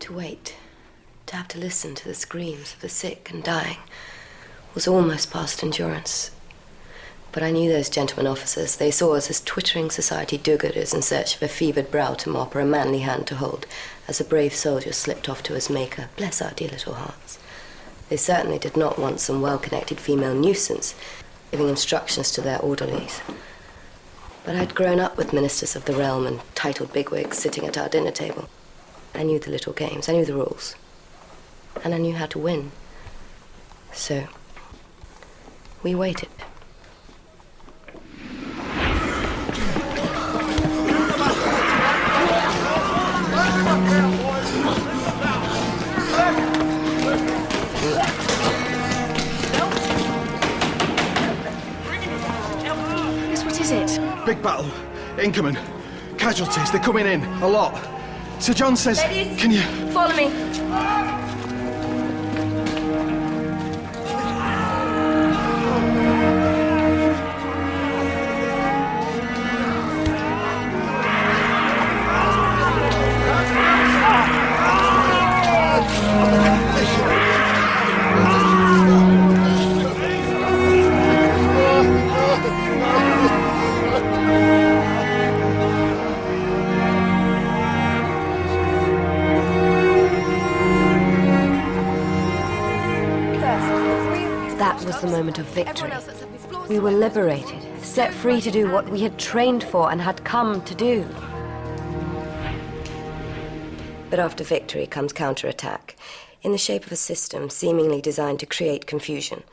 To wait, to have to listen to the screams of the sick and dying, was almost past endurance. But I knew those gentlemen officers. They saw us as twittering society do-gooders in search of a fevered brow to mop or a manly hand to hold, as a brave soldier slipped off to his maker. Bless our dear little hearts. They certainly did not want some well-connected female nuisance giving instructions to their orderlies. But I'd grown up with ministers of the realm and titled bigwigs sitting at our dinner table. I knew the little games, I knew the rules, and I knew how to win. So, we waited. What is it? Big battle. Incoming. Casualties. They're coming in. A lot. Sir John says... Ladies, can you... follow me. The moment of victory. We were liberated, set free to do what we had trained for and had come to do. But after victory comes counterattack, in the shape of a system seemingly designed to create confusion.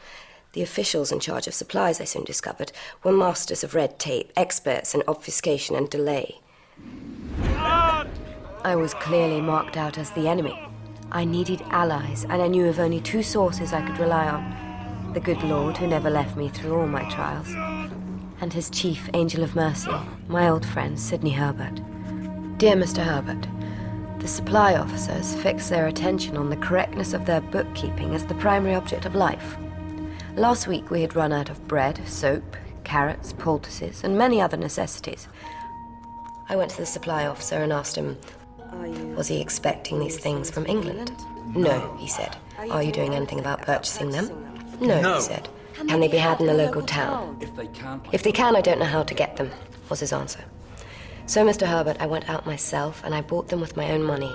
The officials in charge of supplies, I soon discovered, were masters of red tape, experts in obfuscation and delay. I was clearly marked out as the enemy. I needed allies, and I knew of only two sources I could rely on. The good Lord who never left me through all my trials, and his chief angel of mercy, my old friend Sidney Herbert. Dear Mr. Herbert, the supply officers fix their attention on the correctness of their bookkeeping as the primary object of life. Last week we had run out of bread, soap, carrots, poultices, and many other necessities. I went to the supply officer and asked him, was he expecting these things from England? No, he said. Are you doing anything about purchasing them? No, he said. Can they be had in the local town? If they can, I don't know how to get them, was his answer. So, Mr. Herbert, I went out myself and I bought them with my own money.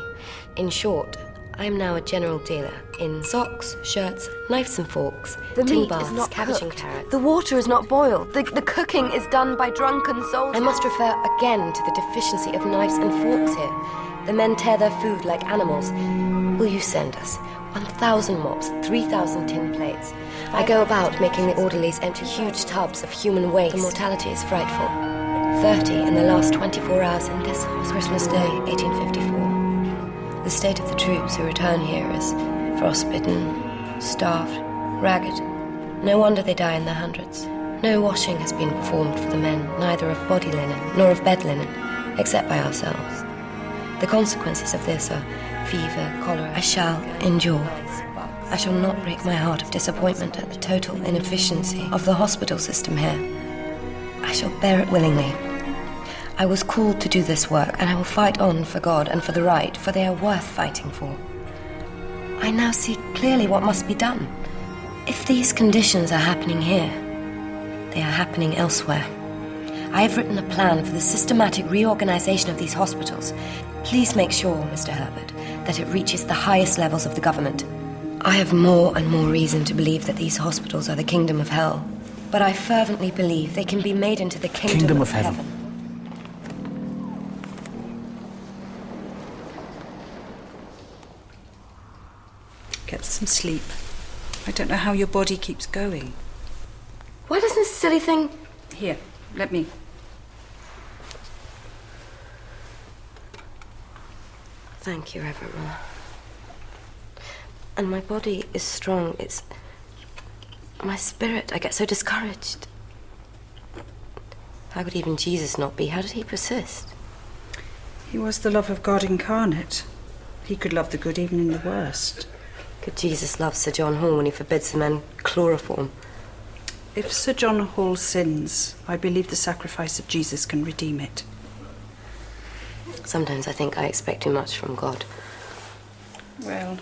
In short, I am now a general dealer in socks, shirts, knives and forks, the tin meat baths, is not cabbage cooked. and carrots. The water is not boiled. The cooking is done by drunken soldiers. I must refer again to the deficiency of knives and forks here. The men tear their food like animals. Will you send us 1,000 mops, 3,000 tin plates? I go about making the orderlies empty huge tubs of human waste. The mortality is frightful. 30 in the last 24 hours in this Christmas Day, 1854. The state of the troops who return here is frostbitten, starved, ragged. No wonder they die in their hundreds. No washing has been performed for the men, neither of body linen nor of bed linen, except by ourselves. The consequences of this are fever, cholera. I shall endure. I shall not break my heart of disappointment at the total inefficiency of the hospital system here. I shall bear it willingly. I was called to do this work, and I will fight on for God and for the right, for they are worth fighting for. I now see clearly what must be done. If these conditions are happening here, they are happening elsewhere. I have written a plan for the systematic reorganization of these hospitals. Please make sure, Mr. Herbert, that it reaches the highest levels of the government. I have more and more reason to believe that these hospitals are the kingdom of hell, but I fervently believe they can be made into the kingdom of heaven. Get some sleep. I don't know how your body keeps going. Why doesn't this silly thing... Here, let me. Thank you, Reverend Ma. And my body is strong. It's... my spirit. I get so discouraged. How could even Jesus not be? How did he persist? He was the love of God incarnate. He could love the good even in the worst. Could Jesus love Sir John Hall when he forbids the men chloroform? If Sir John Hall sins, I believe the sacrifice of Jesus can redeem it. Sometimes I think I expect too much from God. Well,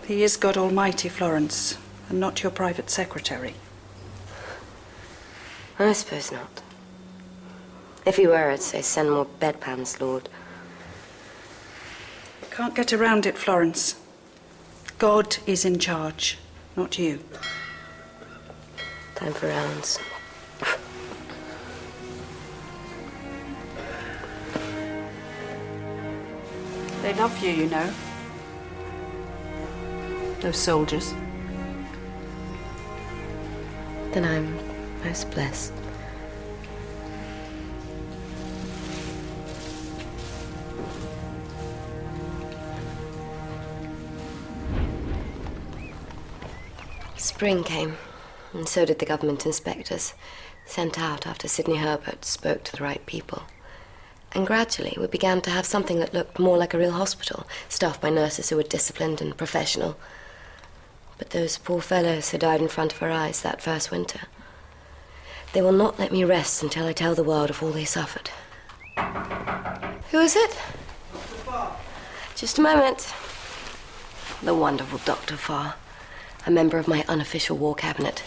he is God Almighty, Florence, and not your private secretary. I suppose not. If he were, I'd say send more bedpans, Lord. Can't get around it, Florence. God is in charge, not you. Time for rounds. They love you, you know. Those soldiers. Then I'm most blessed. Spring came, and so did the government inspectors, sent out after Sidney Herbert spoke to the right people. And gradually we began to have something that looked more like a real hospital, staffed by nurses who were disciplined and professional. But those poor fellows who died in front of our eyes that first winter, they will not let me rest until I tell the world of all they suffered. Who is it? Dr. Farr. Just a moment. The wonderful Dr. Farr, a member of my unofficial war cabinet.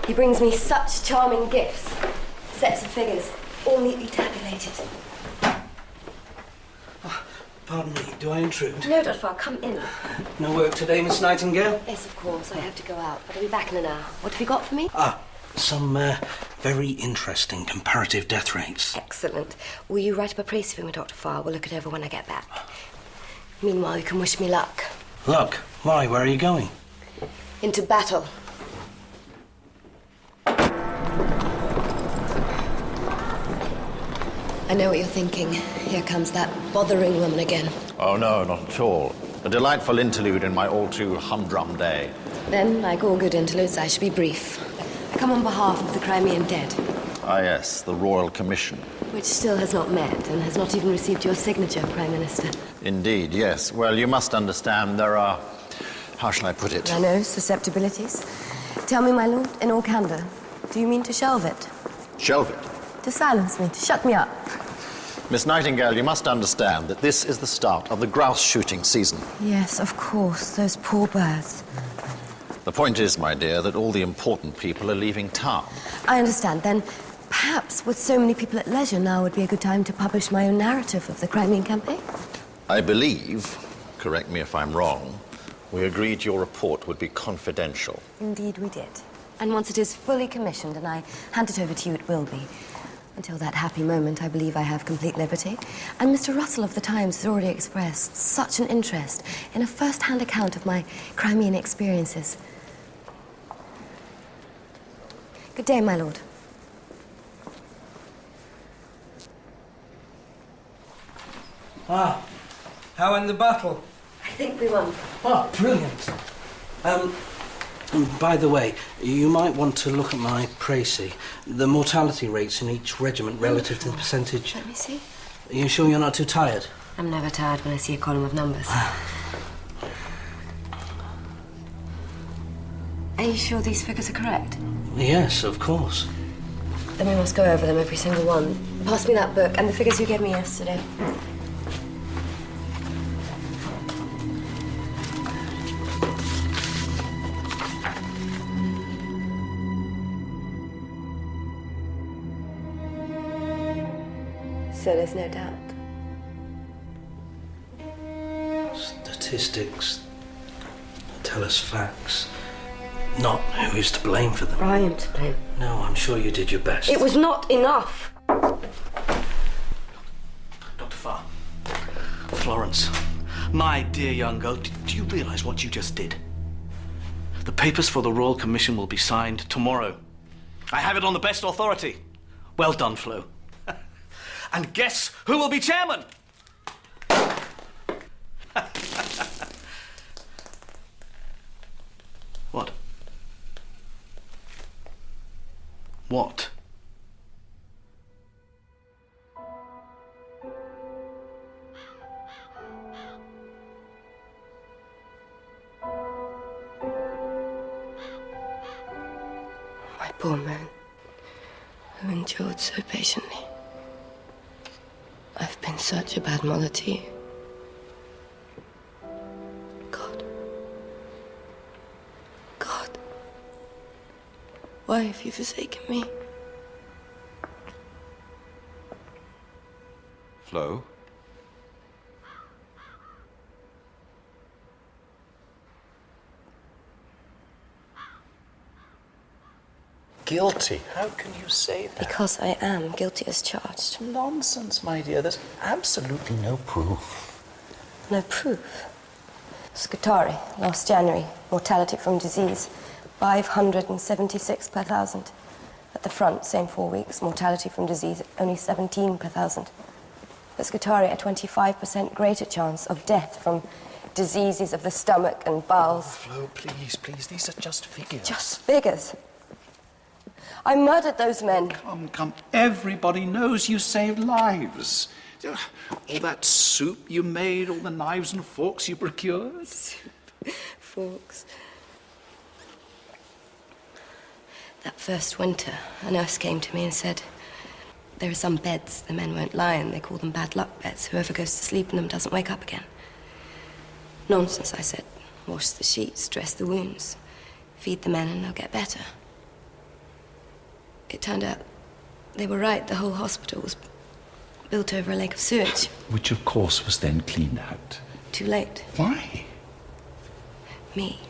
He brings me such charming gifts. Sets of figures, all neatly tabulated. Pardon me, do I intrude? No, Dr. Farr, come in. No work today, Miss Nightingale? Yes, of course, I have to go out, but I'll be back in an hour. What have you got for me? Some very interesting comparative death rates. Excellent. Will you write up a précis for me, Dr. Farr? We'll look it over when I get back. Meanwhile, you can wish me luck. Luck? Why? Where are you going? Into battle. I know what you're thinking. Here comes that bothering woman again. Oh, no, not at all. A delightful interlude in my all-too humdrum day. Then, like all good interludes, I shall be brief. I come on behalf of the Crimean dead. Ah, yes, the Royal Commission. Which still has not met and has not even received your signature, Prime Minister. Indeed, yes. Well, you must understand there are... How shall I put it? I know, susceptibilities. Tell me, my lord, in all candour, do you mean to shelve it? Shelve it. To silence me, to shut me up? Miss Nightingale, you must understand that this is the start of the grouse shooting season. Yes, of course, those poor birds. The point is, my dear, that all the important people are leaving town. I understand. Then perhaps with so many people at leisure now would be a good time to publish my own narrative of the Crimean campaign? I believe, correct me if I'm wrong, we agreed your report would be confidential. Indeed we did. And once it is fully commissioned and I hand it over to you, it will be. Until that happy moment, I believe I have complete liberty. And Mr. Russell of the Times has already expressed such an interest in a first-hand account of my Crimean experiences. Good day, my lord. How in the battle? I think we won. Brilliant. By the way, you might want to look at my précis. The mortality rates in each regiment relative to the percentage. Let me see. Are you sure you're not too tired? I'm never tired when I see a column of numbers. Are you sure these figures are correct? Yes, of course. Then we must go over them, every single one. Pass me that book and the figures you gave me yesterday. So there's no doubt. Statistics tell us facts, not who is to blame for them. I am to blame. No, I'm sure you did your best. It was not enough. Dr. Farr. Florence, my dear young girl, do you realise what you just did? The papers for the Royal Commission will be signed tomorrow. I have it on the best authority. Well done, Flo. And guess who will be chairman? What? What? My poor man, who endured so patiently. I've been such a bad mother to you. God, Why have you forsaken me? Flo? Guilty? How can you say that? Because I am guilty as charged. Nonsense, my dear. There's absolutely no proof. No proof. Scutari, last January, mortality from disease, 576 per thousand. At the front, same 4 weeks, mortality from disease, only 17 per thousand. At Scutari, a 25% greater chance of death from diseases of the stomach and bowels. Flo, please, please, these are just figures. Just figures. I murdered those men. Come. Everybody knows you saved lives. All that soup you made, all the knives and forks you procured. Forks. That first winter, a nurse came to me and said, there are some beds the men won't lie in. They call them bad luck beds. Whoever goes to sleep in them doesn't wake up again. Nonsense, I said. Wash the sheets, dress the wounds, feed the men and they'll get better. It turned out they were right. The whole hospital was built over a lake of sewage. Which, of course, was then cleaned out. Too late. Why? Me.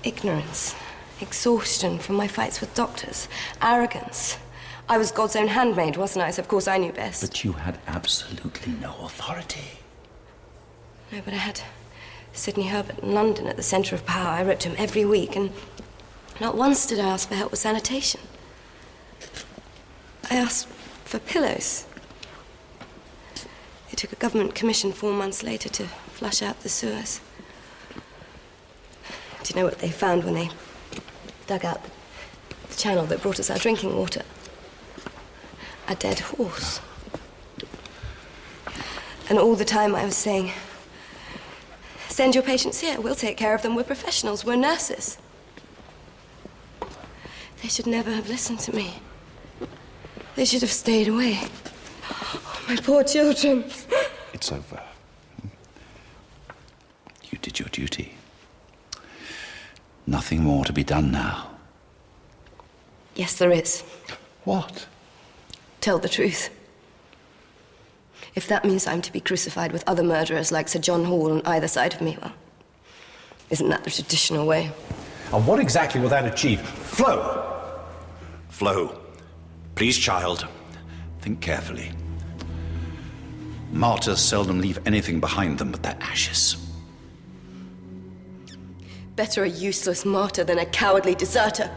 Ignorance. Exhaustion from my fights with doctors. Arrogance. I was God's own handmaid, wasn't I? So of course I knew best. But you had absolutely no authority. No, but I had Sidney Herbert in London at the centre of power. I wrote to him every week, and not once did I ask for help with sanitation. I asked for pillows. It took a government commission 4 months later to flush out the sewers. Do you know what they found when they dug out the channel that brought us our drinking water? A dead horse. And all the time I was saying, send your patients here, we'll take care of them, we're professionals, we're nurses. They should never have listened to me. They should have stayed away. Oh, my poor children. It's over. You did your duty. Nothing more to be done now. Yes, there is. What? Tell the truth. If that means I'm to be crucified with other murderers like Sir John Hall on either side of me, well, isn't that the traditional way? And what exactly will that achieve? Flo! Flo, please, child, think carefully. Martyrs seldom leave anything behind them but their ashes. Better a useless martyr than a cowardly deserter.